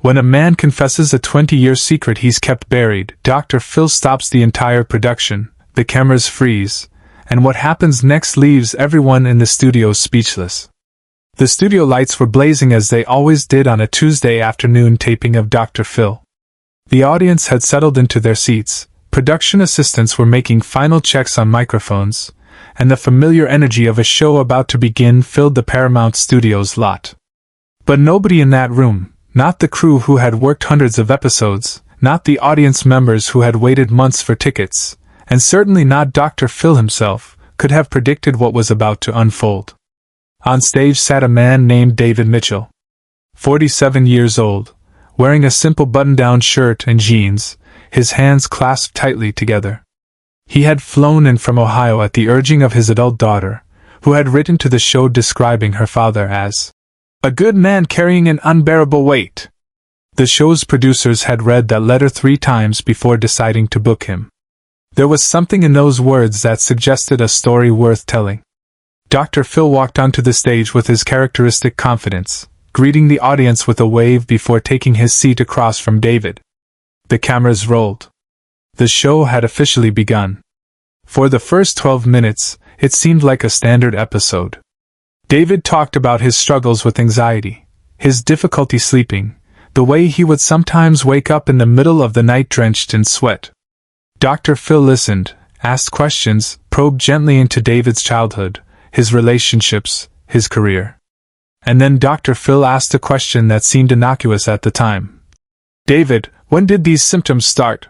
When a man confesses a 20-year secret he's kept buried, Dr. Phil stops the entire production, the cameras freeze, and what happens next leaves everyone in the studio speechless. The studio lights were blazing as they always did on a Tuesday afternoon taping of Dr. Phil. The audience had settled into their seats, production assistants were making final checks on microphones, and the familiar energy of a show about to begin filled the Paramount Studios lot. But nobody in that room, not the crew who had worked hundreds of episodes, not the audience members who had waited months for tickets, and certainly not Dr. Phil himself, could have predicted what was about to unfold. On stage sat a man named David Mitchell. 47 years old, wearing a simple button-down shirt and jeans, his hands clasped tightly together. He had flown in from Ohio at the urging of his adult daughter, who had written to the show describing her father as a good man carrying an unbearable weight. The show's producers had read that letter 3 times before deciding to book him. There was something in those words that suggested a story worth telling. Dr. Phil walked onto the stage with his characteristic confidence, greeting the audience with a wave before taking his seat across from David. The cameras rolled. The show had officially begun. For the first 12 minutes, it seemed like a standard episode. David talked about his struggles with anxiety, his difficulty sleeping, the way he would sometimes wake up in the middle of the night drenched in sweat. Dr. Phil listened, asked questions, probed gently into David's childhood, his relationships, his career. And then Dr. Phil asked a question that seemed innocuous at the time. David, when did these symptoms start?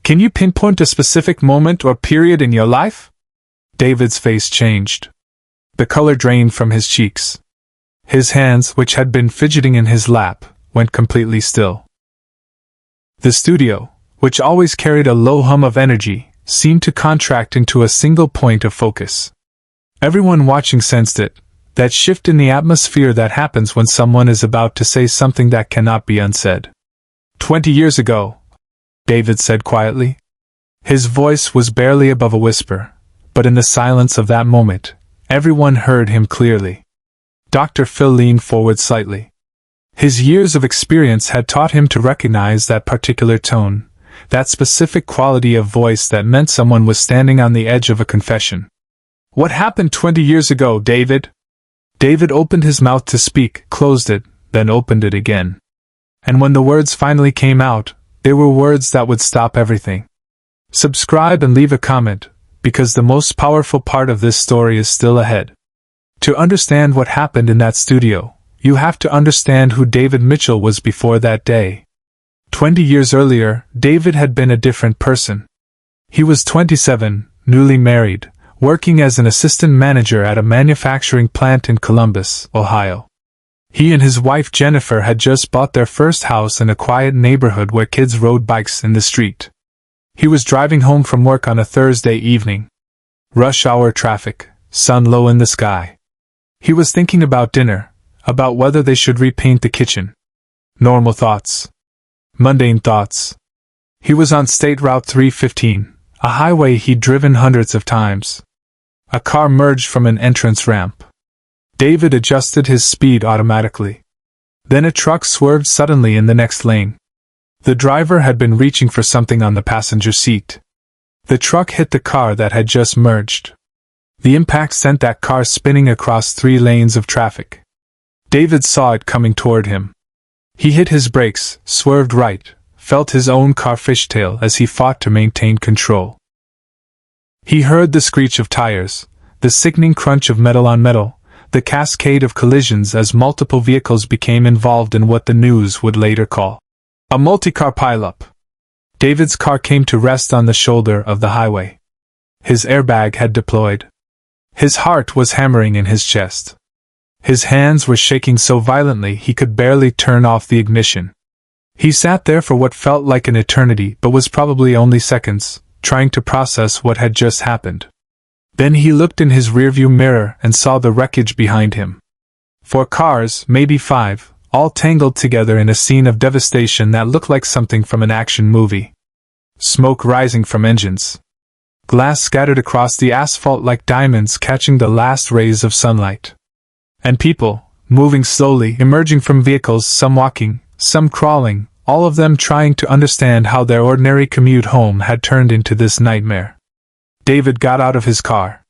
Can you pinpoint a specific moment or period in your life? David's face changed. The color drained from his cheeks. His hands, which had been fidgeting in his lap, went completely still. The studio, which always carried a low hum of energy, seemed to contract into a single point of focus. Everyone watching sensed it, that shift in the atmosphere that happens when someone is about to say something that cannot be unsaid. 20 years ago, David said quietly. His voice was barely above a whisper, but in the silence of that moment, everyone heard him clearly. Dr. Phil leaned forward slightly. His years of experience had taught him to recognize that particular tone, that specific quality of voice that meant someone was standing on the edge of a confession. What happened 20 years ago, David? David opened his mouth to speak, closed it, then opened it again. And when the words finally came out, they were words that would stop everything. Subscribe and leave a comment, because the most powerful part of this story is still ahead. To understand what happened in that studio, you have to understand who David Mitchell was before that day. 20 years earlier, David had been a different person. He was 27, newly married, working as an assistant manager at a manufacturing plant in Columbus, Ohio. He and his wife Jennifer had just bought their first house in a quiet neighborhood where kids rode bikes in the street. He was driving home from work on a Thursday evening. Rush hour traffic, sun low in the sky. He was thinking about dinner, about whether they should repaint the kitchen. Normal thoughts. Mundane thoughts. He was on State Route 315, a highway he'd driven hundreds of times. A car merged from an entrance ramp. David adjusted his speed automatically. Then a truck swerved suddenly in the next lane. The driver had been reaching for something on the passenger seat. The truck hit the car that had just merged. The impact sent that car spinning across 3 lanes of traffic. David saw it coming toward him. He hit his brakes, swerved right, felt his own car fishtail as he fought to maintain control. He heard the screech of tires, the sickening crunch of metal on metal, the cascade of collisions as multiple vehicles became involved in what the news would later call a multi-car pileup. David's car came to rest on the shoulder of the highway. His airbag had deployed. His heart was hammering in his chest. His hands were shaking so violently he could barely turn off the ignition. He sat there for what felt like an eternity but was probably only seconds, trying to process what had just happened. Then he looked in his rearview mirror and saw the wreckage behind him. 4 cars, maybe 5, all tangled together in a scene of devastation that looked like something from an action movie. Smoke rising from engines. Glass scattered across the asphalt like diamonds catching the last rays of sunlight. And people, moving slowly, emerging from vehicles, some walking, some crawling, all of them trying to understand how their ordinary commute home had turned into this nightmare. David got out of his car.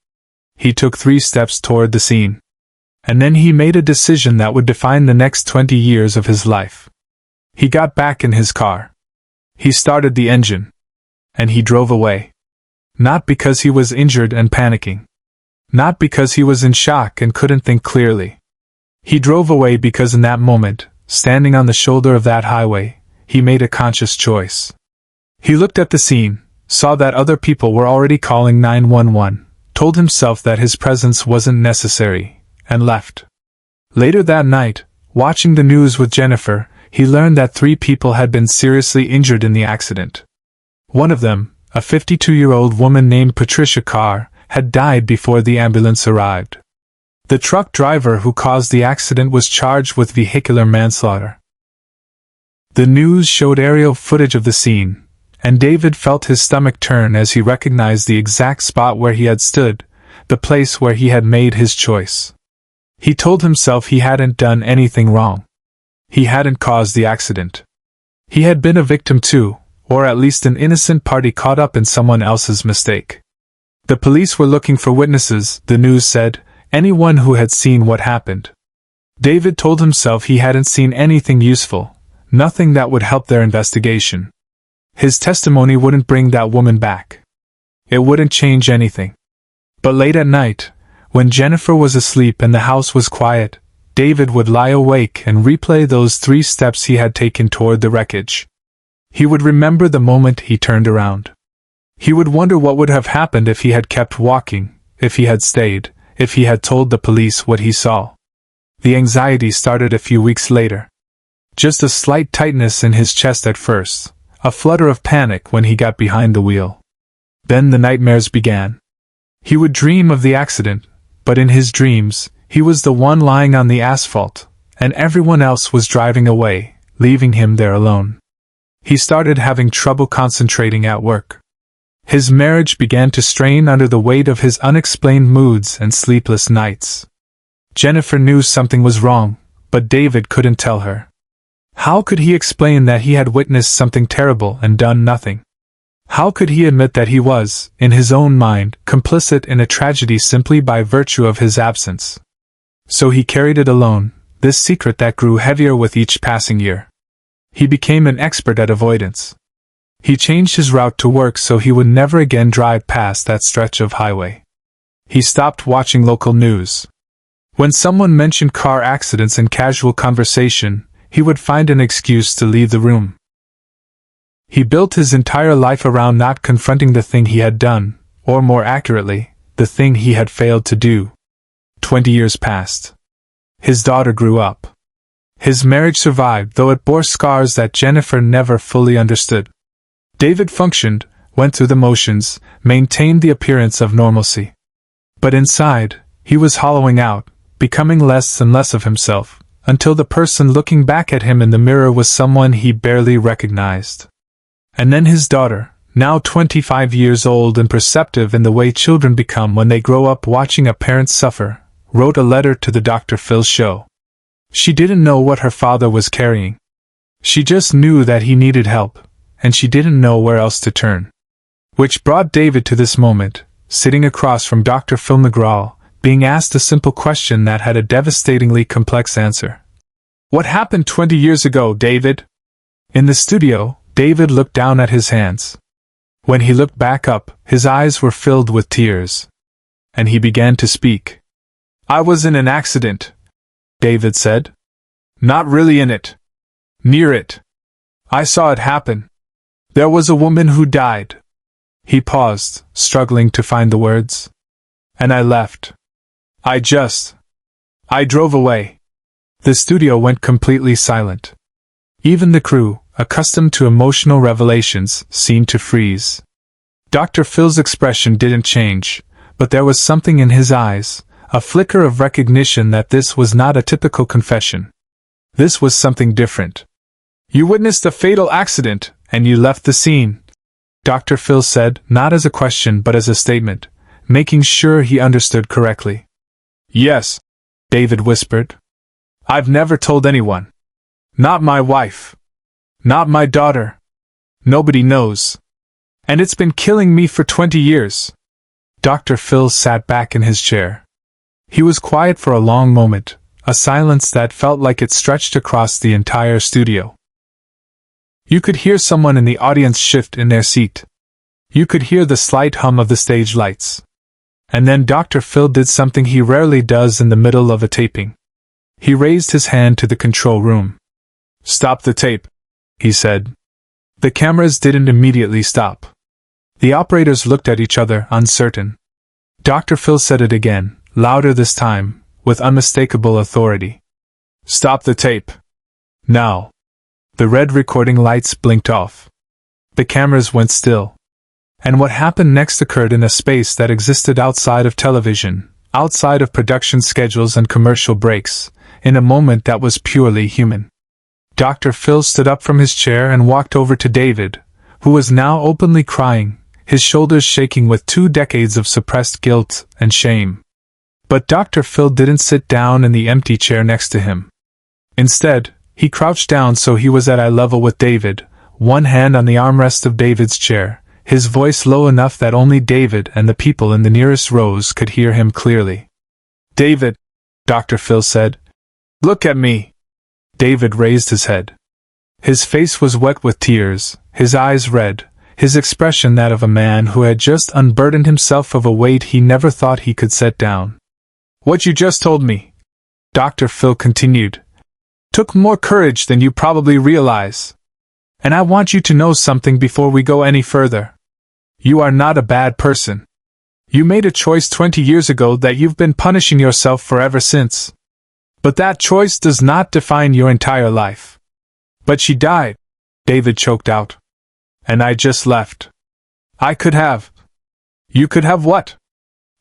He took 3 steps toward the scene. And then he made a decision that would define the next 20 years of his life. He got back in his car. He started the engine. And he drove away. Not because he was injured and panicking. Not because he was in shock and couldn't think clearly. He drove away because in that moment, standing on the shoulder of that highway, he made a conscious choice. He looked at the scene, saw that other people were already calling 911, told himself that his presence wasn't necessary, and left. Later that night, watching the news with Jennifer, he learned that 3 people had been seriously injured in the accident. One of them, a 52-year-old woman named Patricia Carr, had died before the ambulance arrived. The truck driver who caused the accident was charged with vehicular manslaughter. The news showed aerial footage of the scene, and David felt his stomach turn as he recognized the exact spot where he had stood, the place where he had made his choice. He told himself he hadn't done anything wrong. He hadn't caused the accident. He had been a victim too, or at least an innocent party caught up in someone else's mistake. The police were looking for witnesses, the news said, anyone who had seen what happened. David told himself he hadn't seen anything useful, nothing that would help their investigation. His testimony wouldn't bring that woman back. It wouldn't change anything. But late at night, when Jennifer was asleep and the house was quiet, David would lie awake and replay those 3 steps he had taken toward the wreckage. He would remember the moment he turned around. He would wonder what would have happened if he had kept walking, if he had stayed, if he had told the police what he saw. The anxiety started a few weeks later. Just a slight tightness in his chest at first, a flutter of panic when he got behind the wheel. Then the nightmares began. He would dream of the accident, but in his dreams, he was the one lying on the asphalt, and everyone else was driving away, leaving him there alone. He started having trouble concentrating at work. His marriage began to strain under the weight of his unexplained moods and sleepless nights. Jennifer knew something was wrong, but David couldn't tell her. How could he explain that he had witnessed something terrible and done nothing? How could he admit that he was, in his own mind, complicit in a tragedy simply by virtue of his absence? So he carried it alone, this secret that grew heavier with each passing year. He became an expert at avoidance. He changed his route to work so he would never again drive past that stretch of highway. He stopped watching local news. When someone mentioned car accidents in casual conversation, he would find an excuse to leave the room. He built his entire life around not confronting the thing he had done, or more accurately, the thing he had failed to do. 20 years passed. His daughter grew up. His marriage survived, though it bore scars that Jennifer never fully understood. David functioned, went through the motions, maintained the appearance of normalcy. But inside, he was hollowing out, becoming less and less of himself, until the person looking back at him in the mirror was someone he barely recognized. And then his daughter, now 25 years old and perceptive in the way children become when they grow up watching a parent suffer, wrote a letter to the Dr. Phil show. She didn't know what her father was carrying. She just knew that he needed help, and she didn't know where else to turn. Which brought David to this moment, sitting across from Dr. Phil McGraw, being asked a simple question that had a devastatingly complex answer. What happened 20 years ago, David? In the studio, David looked down at his hands. When he looked back up, his eyes were filled with tears. And he began to speak. I was in an accident, David said. Not really in it. Near it. I saw it happen. There was a woman who died. He paused, struggling to find the words. And I left. I drove away. The studio went completely silent. Even the crew, accustomed to emotional revelations, seemed to freeze. Dr. Phil's expression didn't change, but there was something in his eyes, a flicker of recognition that this was not a typical confession. This was something different. You witnessed a fatal accident, and you left the scene, Dr. Phil said, not as a question but as a statement, making sure he understood correctly. Yes, David whispered. I've never told anyone. Not my wife. Not my daughter. Nobody knows. And it's been killing me for 20 years. Dr. Phil sat back in his chair. He was quiet for a long moment, a silence that felt like it stretched across the entire studio. You could hear someone in the audience shift in their seat. You could hear the slight hum of the stage lights. And then Dr. Phil did something he rarely does in the middle of a taping. He raised his hand to the control room. "Stop the tape," he said. The cameras didn't immediately stop. The operators looked at each other, uncertain. Dr. Phil said it again, louder this time, with unmistakable authority. "Stop the tape. Now." The red recording lights blinked off. The cameras went still. And what happened next occurred in a space that existed outside of television, outside of production schedules and commercial breaks, in a moment that was purely human. Dr. Phil stood up from his chair and walked over to David, who was now openly crying, his shoulders shaking with 2 decades of suppressed guilt and shame. But Dr. Phil didn't sit down in the empty chair next to him. Instead, he crouched down so he was at eye level with David, one hand on the armrest of David's chair, his voice low enough that only David and the people in the nearest rows could hear him clearly. "David," Dr. Phil said, "look at me." David raised his head. His face was wet with tears, his eyes red, his expression that of a man who had just unburdened himself of a weight he never thought he could set down. "What you just told me," Dr. Phil continued, "took more courage than you probably realize. And I want you to know something before we go any further. You are not a bad person. You made a choice 20 years ago that you've been punishing yourself for ever since. But that choice does not define your entire life." "But she died," David choked out. "And I just left. I could have." "You could have what?"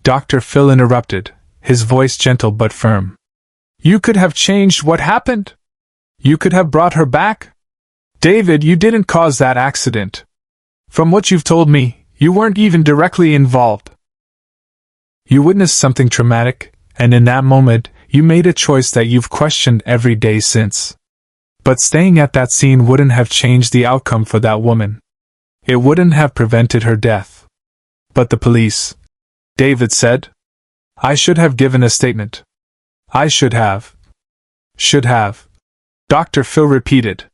Dr. Phil interrupted, his voice gentle but firm. "You could have changed what happened. You could have brought her back. David, you didn't cause that accident. From what you've told me, you weren't even directly involved. You witnessed something traumatic, and in that moment, you made a choice that you've questioned every day since. But staying at that scene wouldn't have changed the outcome for that woman. It wouldn't have prevented her death. But the police," David said. "I should have given a statement. I should have." "Should have," Dr. Phil repeated.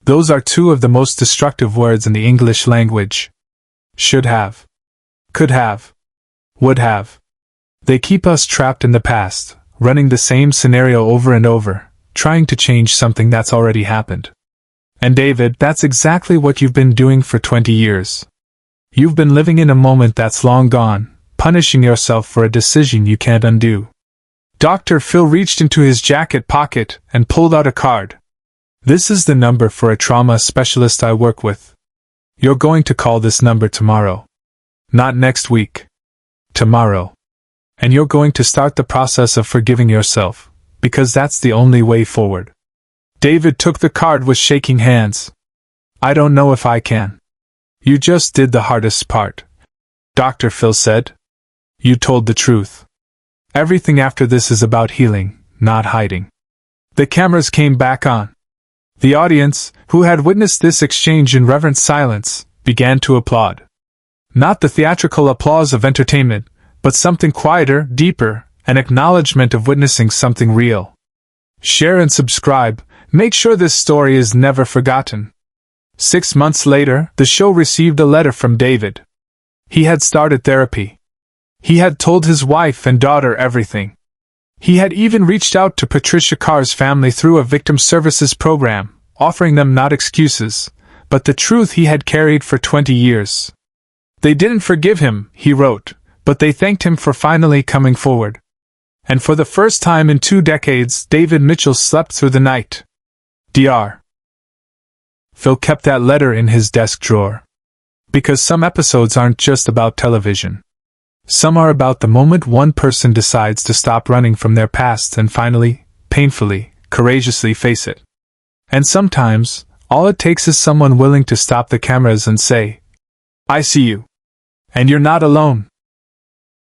"Those are 2 of the most destructive words in the English language. Should have. Could have. Would have. They keep us trapped in the past, running the same scenario over and over, trying to change something that's already happened. And David, that's exactly what you've been doing for 20 years. You've been living in a moment that's long gone, punishing yourself for a decision you can't undo." Dr. Phil reached into his jacket pocket and pulled out a card. "This is the number for a trauma specialist I work with. You're going to call this number tomorrow. Not next week. Tomorrow. And you're going to start the process of forgiving yourself, because that's the only way forward." David took the card with shaking hands. "I don't know if I can." "You just did the hardest part," Dr. Phil said. "You told the truth. Everything after this is about healing, not hiding." The cameras came back on. The audience, who had witnessed this exchange in reverent silence, began to applaud. Not the theatrical applause of entertainment, but something quieter, deeper, an acknowledgement of witnessing something real. Share and subscribe. Make sure this story is never forgotten. 6 months later, the show received a letter from David. He had started therapy. He had told his wife and daughter everything. He had even reached out to Patricia Carr's family through a victim services program, offering them not excuses, but the truth he had carried for 20 years. They didn't forgive him, he wrote, but they thanked him for finally coming forward. And for the first time in 2 decades, David Mitchell slept through the night. Dr. Phil kept that letter in his desk drawer. Because some episodes aren't just about television. Some are about the moment one person decides to stop running from their past and finally, painfully, courageously face it. And sometimes, all it takes is someone willing to stop the cameras and say, "I see you. And you're not alone."